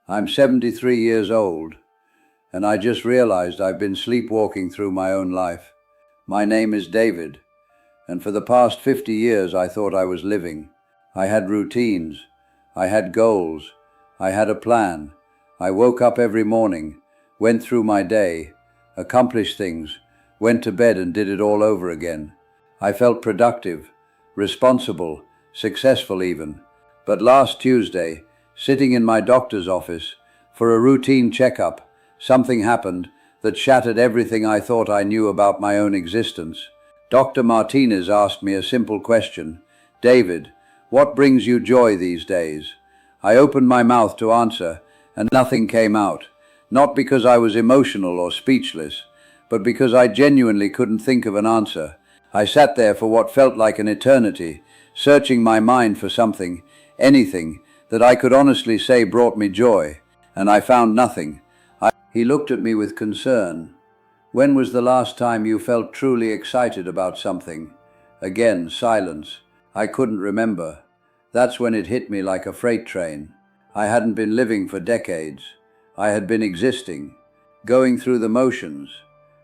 I'm 73 years old, and I just realized I've been sleepwalking through my own life. My name is David, and for the past 50 years I thought I was living. I had routines, I had goals, I had a plan. I woke up every morning, went through my day, accomplished things, went to bed and did it all over again. I felt productive, responsible, successful even. But last Tuesday, sitting in my doctor's office for a routine checkup, something happened that shattered everything I thought I knew about my own existence. Dr. Martinez asked me a simple question. David, what brings you joy these days? I opened my mouth to answer, and nothing came out. Not because I was emotional or speechless, but because I genuinely couldn't think of an answer. I sat there for what felt like an eternity, searching my mind for something, anything, that I could honestly say brought me joy, and I found nothing. He looked at me with concern. When was the last time you felt truly excited about something? Again, silence. I couldn't remember. That's when it hit me like a freight train. I hadn't been living for decades. I had been existing, going through the motions,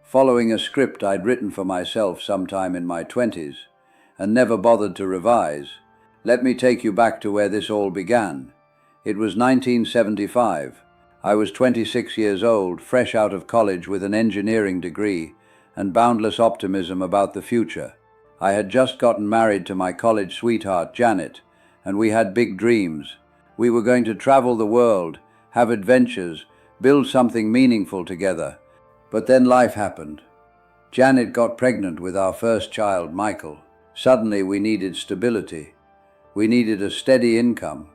following a script I'd written for myself sometime in my 20s, and never bothered to revise. Let me take you back to where this all began. It was 1975. I was 26 years old, fresh out of college with an engineering degree and boundless optimism about the future. I had just gotten married to my college sweetheart, Janet, and we had big dreams. We were going to travel the world, have adventures, build something meaningful together. But then life happened. Janet got pregnant with our first child, Michael. Suddenly we needed stability. We needed a steady income,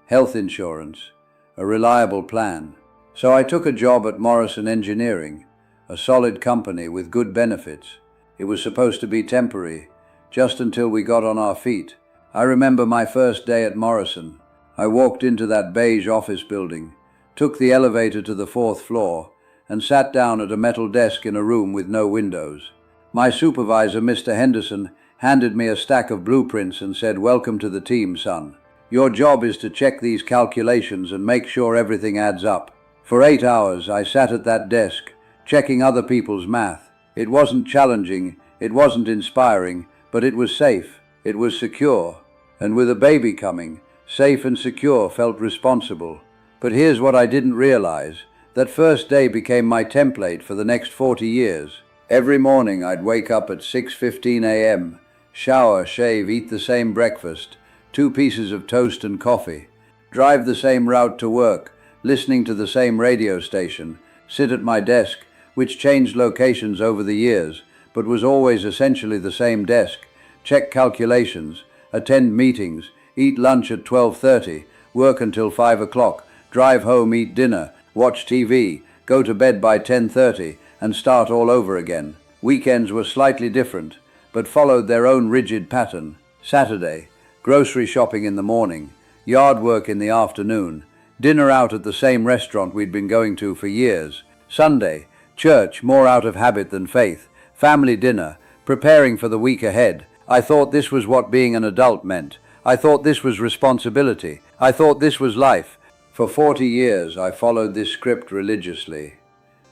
health insurance, a reliable plan. So I took a job at Morrison Engineering, a solid company with good benefits. It was supposed to be temporary, just until we got on our feet. I remember my first day at Morrison. I walked into that beige office building, took the elevator to the 4th floor, and sat down at a metal desk in a room with no windows. My supervisor, Mr. Henderson, handed me a stack of blueprints and said, "Welcome to the team, son. Your job is to check these calculations and make sure everything adds up." For 8 hours I sat at that desk, checking other people's math. It wasn't challenging, it wasn't inspiring, but it was safe, it was secure. And with a baby coming, safe and secure felt responsible. But here's what I didn't realize. That first day became my template for the next 40 years. Every morning I'd wake up at 6:15 a.m., shower, shave, eat the same breakfast, 2 pieces of toast and coffee, drive the same route to work, listening to the same radio station, sit at my desk, which changed locations over the years, but was always essentially the same desk, check calculations, attend meetings, eat lunch at 12:30, work until 5 o'clock, drive home, eat dinner, watch TV, go to bed by 10:30, and start all over again. Weekends were slightly different, but followed their own rigid pattern. Saturday, grocery shopping in the morning, yard work in the afternoon, dinner out at the same restaurant we'd been going to for years. Sunday, church, more out of habit than faith, family dinner, preparing for the week ahead. I thought this was what being an adult meant. I thought this was responsibility. I thought this was life. For 40 years I followed this script religiously.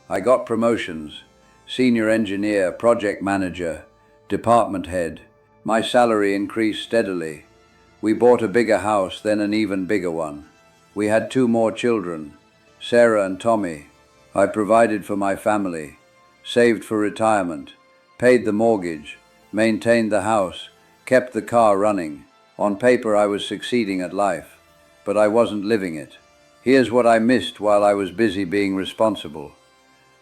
I got promotions, senior engineer, project manager, department head. My salary increased steadily. We bought a bigger house, then an even bigger one. We had 2 more children, Sarah and Tommy. I provided for my family, saved for retirement, paid the mortgage, maintained the house, kept the car running. On paper I was succeeding at life, but I wasn't living it. Here's what I missed while I was busy being responsible.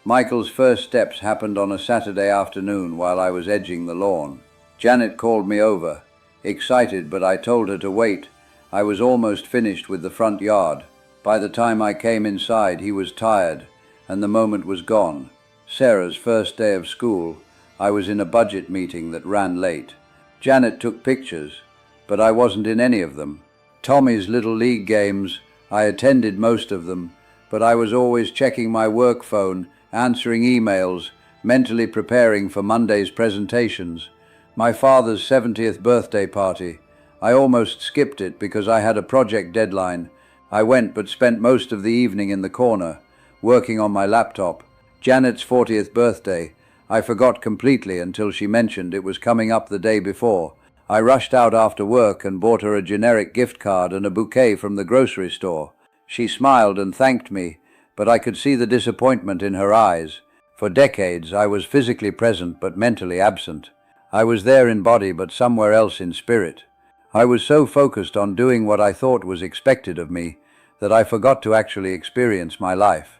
Michael's first steps happened on a Saturday afternoon while I was edging the lawn. Janet called me over, excited, but I told her to wait. I was almost finished with the front yard. By the time I came inside, he was tired, and the moment was gone. Sarah's first day of school, I was in a budget meeting that ran late. Janet took pictures, but I wasn't in any of them. Tommy's little league games, I attended most of them, but I was always checking my work phone, answering emails, mentally preparing for Monday's presentations. My father's 70th birthday party, I almost skipped it because I had a project deadline. I went but spent most of the evening in the corner, working on my laptop. Janet's 40th birthday. I forgot completely until she mentioned it was coming up the day before. I rushed out after work and bought her a generic gift card and a bouquet from the grocery store. She smiled and thanked me, but I could see the disappointment in her eyes. For decades I was physically present but mentally absent. I was there in body but somewhere else in spirit. I was so focused on doing what I thought was expected of me that I forgot to actually experience my life.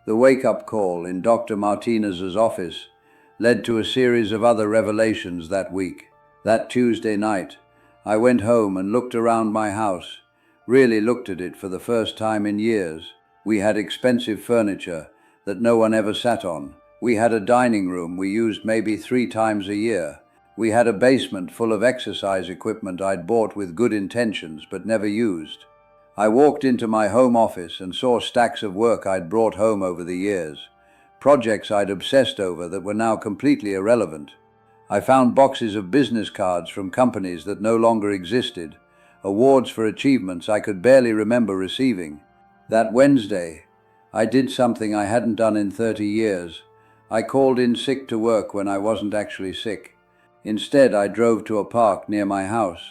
The wake-up call in Dr. Martinez's office led to a series of other revelations that week. That Tuesday night, I went home and looked around my house, really looked at it for the first time in years. We had expensive furniture that no one ever sat on. We had a dining room we used maybe 3 times a year. We had a basement full of exercise equipment I'd bought with good intentions but never used. I walked into my home office and saw stacks of work I'd brought home over the years, projects I'd obsessed over that were now completely irrelevant. I found boxes of business cards from companies that no longer existed, awards for achievements I could barely remember receiving. That Wednesday, I did something I hadn't done in 30 years. I called in sick to work when I wasn't actually sick. Instead, I drove to a park near my house,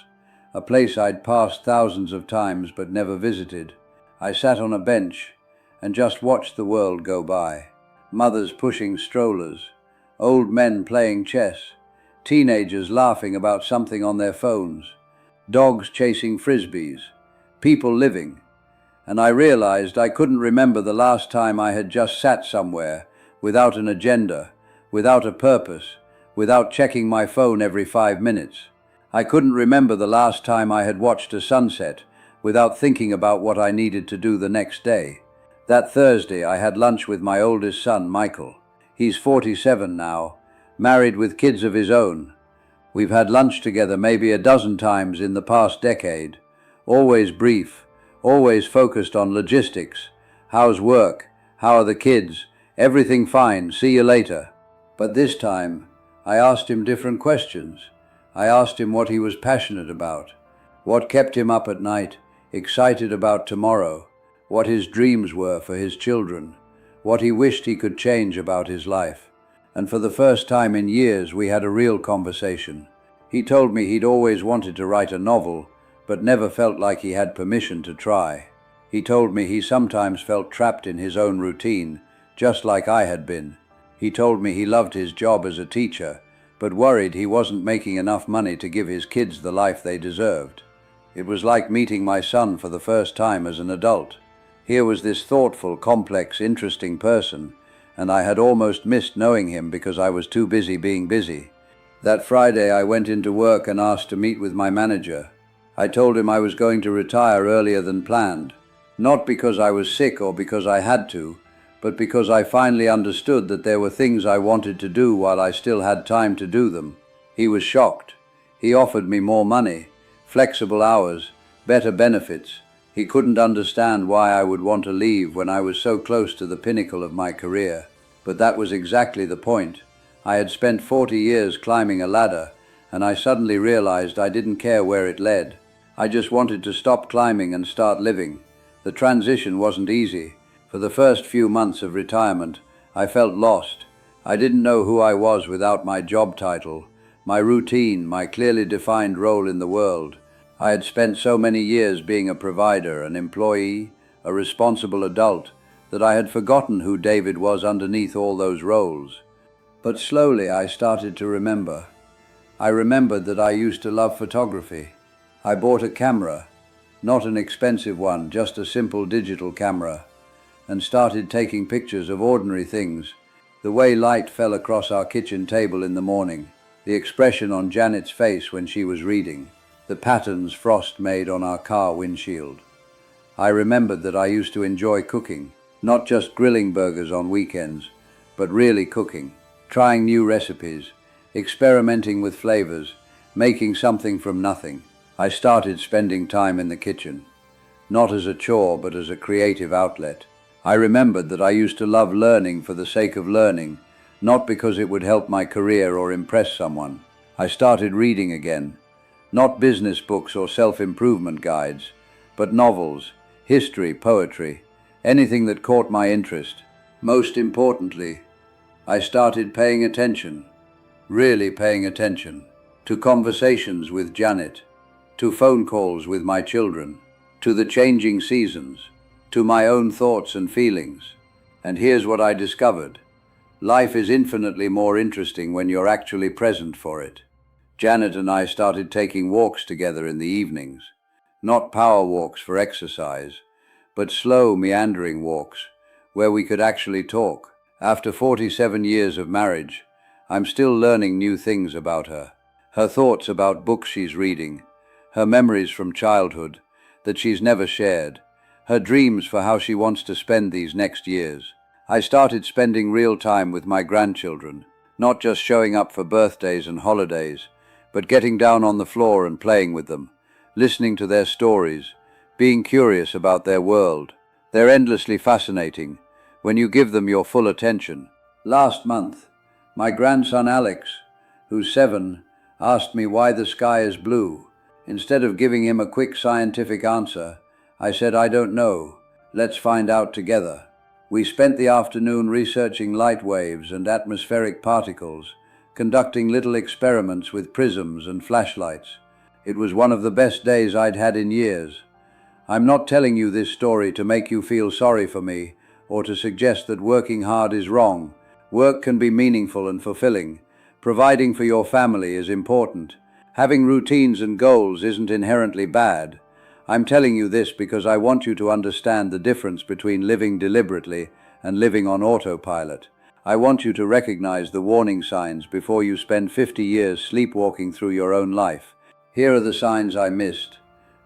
a place I'd passed thousands of times but never visited. I sat on a bench and just watched the world go by. Mothers pushing strollers, old men playing chess, teenagers laughing about something on their phones, dogs chasing frisbees, people living. And I realized I couldn't remember the last time I had just sat somewhere without an agenda, without a purpose, without checking my phone every 5 minutes. I couldn't remember the last time I had watched a sunset without thinking about what I needed to do the next day. That Thursday I had lunch with my oldest son, Michael. He's 47 now, married with kids of his own. We've had lunch together maybe a dozen times in the past decade. Always brief, always focused on logistics. How's work? How are the kids? Everything fine, see you later. But this time, I asked him different questions. I asked him what he was passionate about, what kept him up at night, excited about tomorrow, what his dreams were for his children, what he wished he could change about his life. And for the first time in years, we had a real conversation. He told me he'd always wanted to write a novel, but never felt like he had permission to try. He told me he sometimes felt trapped in his own routine, just like I had been. He told me he loved his job as a teacher, but worried he wasn't making enough money to give his kids the life they deserved. It was like meeting my son for the first time as an adult. Here was this thoughtful, complex, interesting person, and I had almost missed knowing him because I was too busy being busy. That Friday I went into work and asked to meet with my manager. I told him I was going to retire earlier than planned, not because I was sick or because I had to, but because I finally understood that there were things I wanted to do while I still had time to do them. He was shocked. He offered me more money, flexible hours, better benefits. He couldn't understand why I would want to leave when I was so close to the pinnacle of my career. But that was exactly the point. I had spent 40 years climbing a ladder, and I suddenly realized I didn't care where it led. I just wanted to stop climbing and start living. The transition wasn't easy. For the first few months of retirement, I felt lost. I didn't know who I was without my job title, my routine, my clearly defined role in the world. I had spent so many years being a provider, an employee, a responsible adult, that I had forgotten who David was underneath all those roles. But slowly I started to remember. I remembered that I used to love photography. I bought a camera, not an expensive one, just a simple digital camera, and started taking pictures of ordinary things, the way light fell across our kitchen table in the morning, the expression on Janet's face when she was reading, the patterns frost made on our car windshield. I remembered that I used to enjoy cooking, not just grilling burgers on weekends, but really cooking, trying new recipes, experimenting with flavors, making something from nothing. I started spending time in the kitchen, not as a chore but as a creative outlet. I remembered that I used to love learning for the sake of learning, not because it would help my career or impress someone. I started reading again, not business books or self-improvement guides, but novels, history, poetry, anything that caught my interest. Most importantly, I started paying attention, really paying attention, to conversations with Janet, to phone calls with my children, to the changing seasons, to my own thoughts and feelings. And here's what I discovered. Life is infinitely more interesting when you're actually present for it. Janet and I started taking walks together in the evenings. Not power walks for exercise, but slow, meandering walks where we could actually talk. After 47 years of marriage, I'm still learning new things about her. Her thoughts about books she's reading, her memories from childhood that she's never shared, her dreams for how she wants to spend these next years. I started spending real time with my grandchildren, not just showing up for birthdays and holidays, but getting down on the floor and playing with them, listening to their stories, being curious about their world. They're endlessly fascinating when you give them your full attention. Last month, my grandson Alex, who's 7, asked me why the sky is blue. Instead of giving him a quick scientific answer, I said, I don't know. Let's find out together. We spent the afternoon researching light waves and atmospheric particles, conducting little experiments with prisms and flashlights. It was one of the best days I'd had in years. I'm not telling you this story to make you feel sorry for me or to suggest that working hard is wrong. Work can be meaningful and fulfilling. Providing for your family is important. Having routines and goals isn't inherently bad. I'm telling you this because I want you to understand the difference between living deliberately and living on autopilot. I want you to recognize the warning signs before you spend 50 years sleepwalking through your own life. Here are the signs I missed.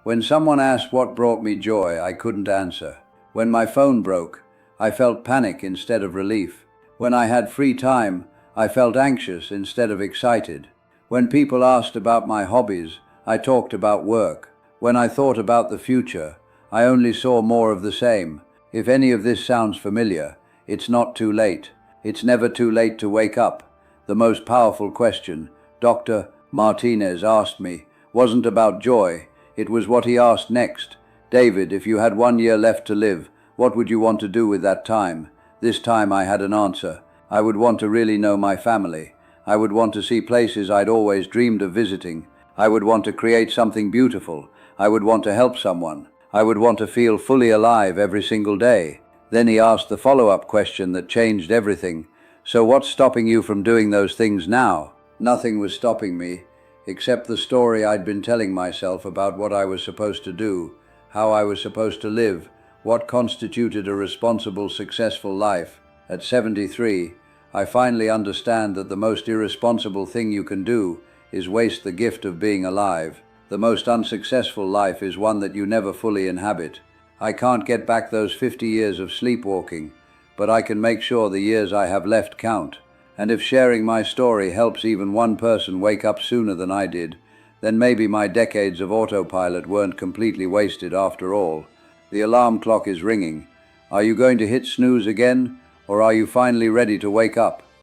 When someone asked what brought me joy, I couldn't answer. When my phone broke, I felt panic instead of relief. When I had free time, I felt anxious instead of excited. When people asked about my hobbies, I talked about work. When I thought about the future, I only saw more of the same. If any of this sounds familiar, it's not too late. It's never too late to wake up. The most powerful question Dr. Martinez asked me wasn't about joy. It was what he asked next. David, if you had 1 year left to live, what would you want to do with that time? This time I had an answer. I would want to really know my family. I would want to see places I'd always dreamed of visiting. I would want to create something beautiful. I would want to help someone. I would want to feel fully alive every single day. Then he asked the follow-up question that changed everything. So what's stopping you from doing those things now? Nothing was stopping me, except the story I'd been telling myself about what I was supposed to do, how I was supposed to live, what constituted a responsible, successful life. At 73, I finally understand that the most irresponsible thing you can do is waste the gift of being alive. The most unsuccessful life is one that you never fully inhabit. I can't get back those 50 years of sleepwalking, but I can make sure the years I have left count. And if sharing my story helps even one person wake up sooner than I did, then maybe my decades of autopilot weren't completely wasted after all. The alarm clock is ringing. Are you going to hit snooze again, or are you finally ready to wake up?